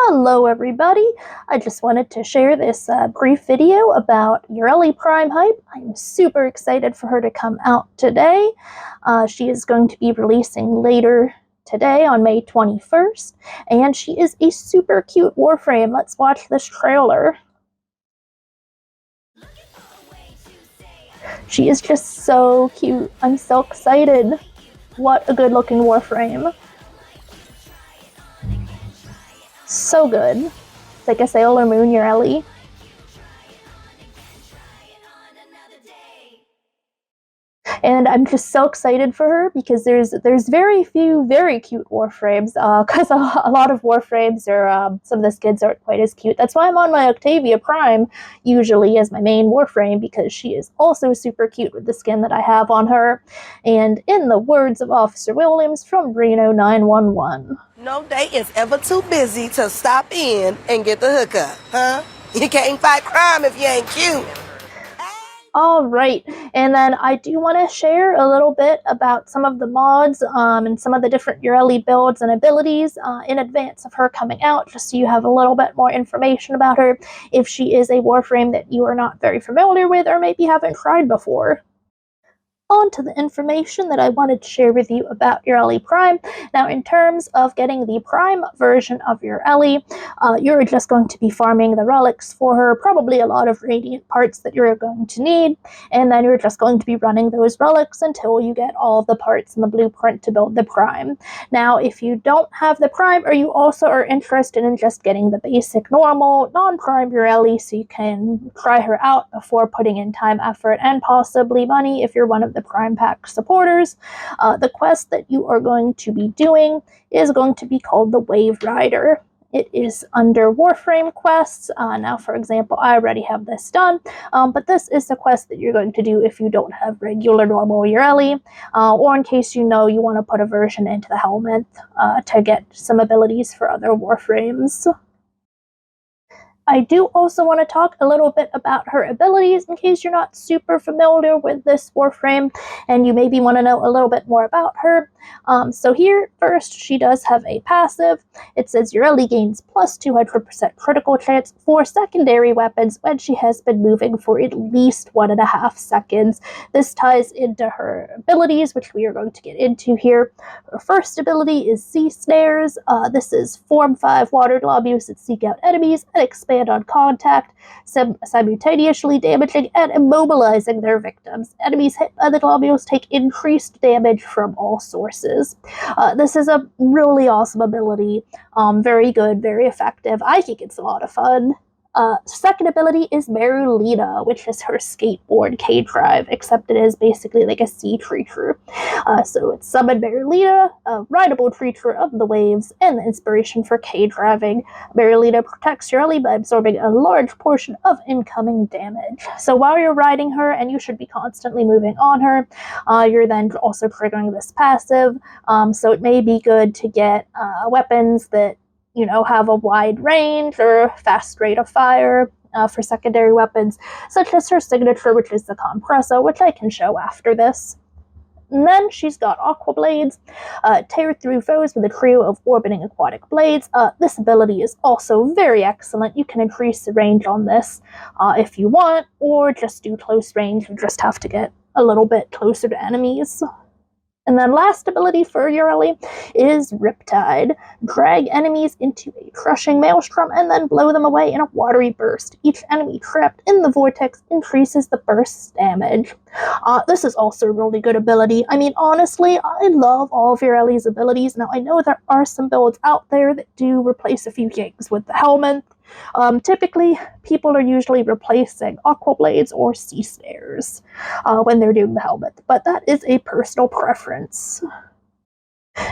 Hello everybody, I just wanted to share this brief video about Yareli Prime hype. I'm super excited for her to come out today. She is going to be releasing later today on May 21st, and she is a super cute Warframe. Let's watch this trailer. She is just so cute. I'm so excited. What a good looking Warframe. So good. It's like a Sailor Moon Yareli. And I'm just so excited for her because there's very few very cute Warframes, because a lot of Warframes are, some of the skids aren't quite as cute. That's why I'm on my Yareli Prime usually as my main Warframe, because she is also super cute with the skin that I have on her. And in the words of Officer Williams from Reno 911, no day is ever too busy to stop in and get the hookup, huh? You can't fight crime if you ain't cute. All right, and then I do want to share a little bit about some of the mods and some of the different Yareli builds and abilities in advance of her coming out, just so you have a little bit more information about her if she is a Warframe that you are not very familiar with or maybe haven't tried before. On to the information that I wanted to share with you about Yareli Prime. Now, in terms of getting the Prime version of Yareli, you're just going to be farming the relics for her, probably a lot of radiant parts that you're going to need, and then you're just going to be running those relics until you get all of the parts in the blueprint to build the Prime. Now, if you don't have the Prime, or you also are interested in just getting the basic, normal, non-Prime Yareli, so you can try her out before putting in time, effort, and possibly money if you're one of the Prime Pack supporters, the quest that you are going to be doing is going to be called the Wave Rider. It is under Warframe quests. Now, for example, I already have this done, but this is the quest that you're going to do if you don't have regular normal Yareli, or in case you know you want to put a version into the helmet to get some abilities for other Warframes. I do also want to talk a little bit about her abilities in case you're not super familiar with this Warframe and you maybe want to know a little bit more about her. So here, first, she does have a passive. It says Yareli gains plus 200% critical chance for secondary weapons when she has been moving for at least 1.5 seconds. This ties into her abilities, which we are going to get into here. Her first ability is Sea Snares. This is Form 5 water globules that seek out enemies and expand on contact, simultaneously damaging and immobilizing their victims. Enemies hit by the globules take increased damage from all sources. This is a really awesome ability. Very good, very effective. I think it's a lot of fun. Second ability is Merulina, which is her skateboard K-Drive, except it is basically like a sea creature. So it's Summon Merulina, a rideable creature of the waves, and the inspiration for K-Driving. Merulina protects Yareli by absorbing a large portion of incoming damage. So while you're riding her, and you should be constantly moving on her, you're then also triggering this passive, so it may be good to get weapons that have a wide range or fast rate of fire for secondary weapons, such as her signature, which is the Kompressa, which I can show after this. And then she's got Aqua Blades, tear through foes with a trio of orbiting aquatic blades. This ability is also very excellent. You can increase the range on this if you want, or just do close range. You just have to get a little bit closer to enemies. And then last ability for Yareli is Riptide. Drag enemies into a crushing maelstrom and then blow them away in a watery burst. Each enemy trapped in the vortex increases the burst's damage. This is also a really good ability. I mean, honestly, I love all of Yareli's abilities. Now, I know there are some builds out there that do replace a few things with the helmet. Typically, people are usually replacing Aqua Blades or Sea Snares when they're doing the helmet, but that is a personal preference.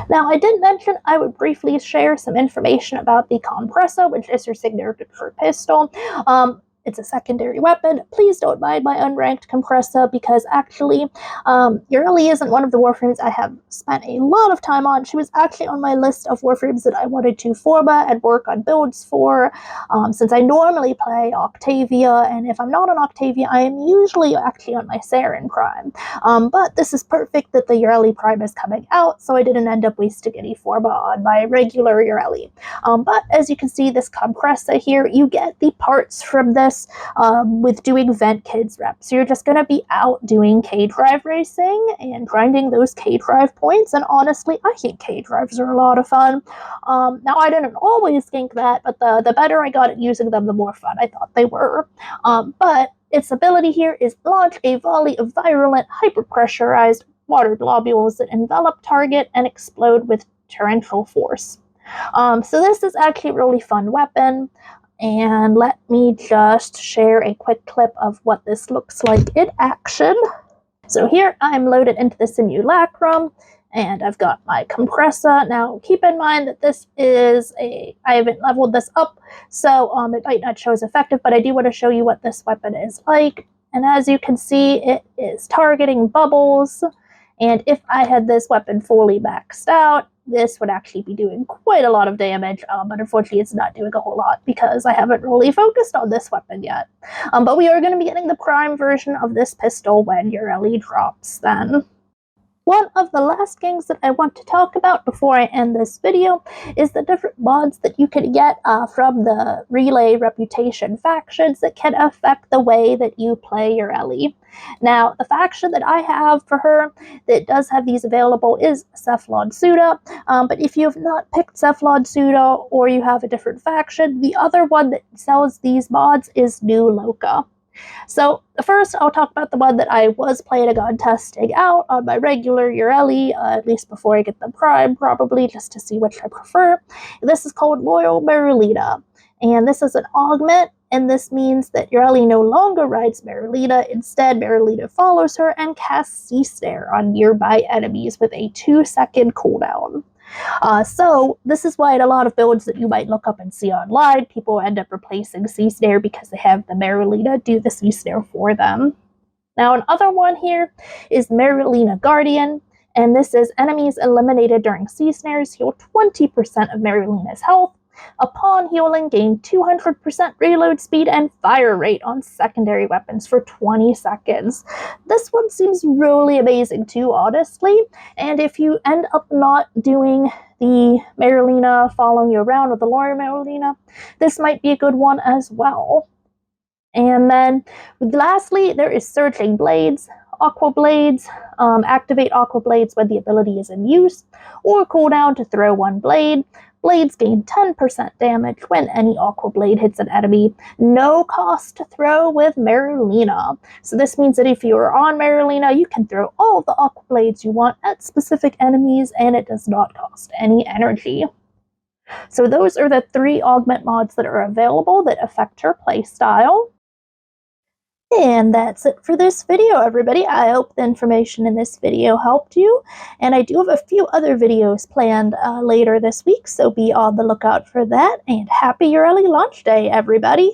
Now, I did mention I would briefly share some information about the Kompressa, which is her signature pistol. it's a secondary weapon. Please don't mind my unranked Kompressa, because actually Yareli isn't one of the Warframes I have spent a lot of time on. She was actually on my list of Warframes that I wanted to format and work on builds for, since I normally play Octavia, and if I'm not on Octavia, I am usually actually on my Yareli Prime. But this is perfect that the Yareli Prime is coming out, so I didn't end up wasting any forma on my regular Yareli. But as you can see, this Kompressa here, you get the parts from this with doing Vent Kids reps. So you're just going to be out doing K-Drive racing and grinding those K-Drive points, and honestly, I think K-Drives are a lot of fun. Now, I didn't always think that, but the better I got at using them, the more fun I thought they were. But its ability here is launch a volley of virulent, hyper-pressurized water globules that envelop target and explode with torrential force. So this is actually a really fun weapon, and let me just share a quick clip of what this looks like in action. So here I'm loaded into the simulacrum, and I've got my Kompressa. Now keep in mind that this is I haven't leveled this up, so it might not show as effective, but I do want to show you what this weapon is like. And as you can see, it is targeting bubbles, and if I had this weapon fully maxed out, this would actually be doing quite a lot of damage, but unfortunately it's not doing a whole lot because I haven't really focused on this weapon yet. But we are going to be getting the prime version of this pistol when Yareli drops then. One of the last things that I want to talk about before I end this video is the different mods that you can get from the Relay Reputation factions that can affect the way that you play Yareli. Now, the faction that I have for her that does have these available is Cephalon Suda, but if you have not picked Cephalon Suda or you have a different faction, the other one that sells these mods is New Loka. So first, I'll talk about the one that I was planning on testing out on my regular Yareli, at least before I get the Prime, probably, just to see which I prefer. This is called Loyal Merulina, and this is an augment, and this means that Yareli no longer rides Merulina. Instead, Merulina follows her and casts Sea Snare on nearby enemies with a 2-second cooldown. So this is why in a lot of builds that you might look up and see online, people end up replacing Sea Snare because they have the Merulina do the Sea Snare for them. Now, another one here is Merulina Guardian, and this is enemies eliminated during Sea Snares heal 20% of Merulina's health. Upon healing, gain 200% reload speed and fire rate on secondary weapons for 20 seconds. This one seems really amazing too, honestly, and if you end up not doing the Merulina following you around with the Loyal Merulina, this might be a good one as well. And then, lastly, there is Surging Blades. Aqua Blades. Activate Aqua Blades when the ability is in use, or cooldown to throw one blade. Blades gain 10% damage when any Aqua Blade hits an enemy. No cost to throw with Merulina. So this means that if you are on Merulina, you can throw all of the Aqua Blades you want at specific enemies, and it does not cost any energy. So those are the 3 augment mods that are available that affect her playstyle. And that's it for this video, everybody. I hope the information in this video helped you. And I do have a few other videos planned later this week, so be on the lookout for that. And happy Yareli launch day, everybody!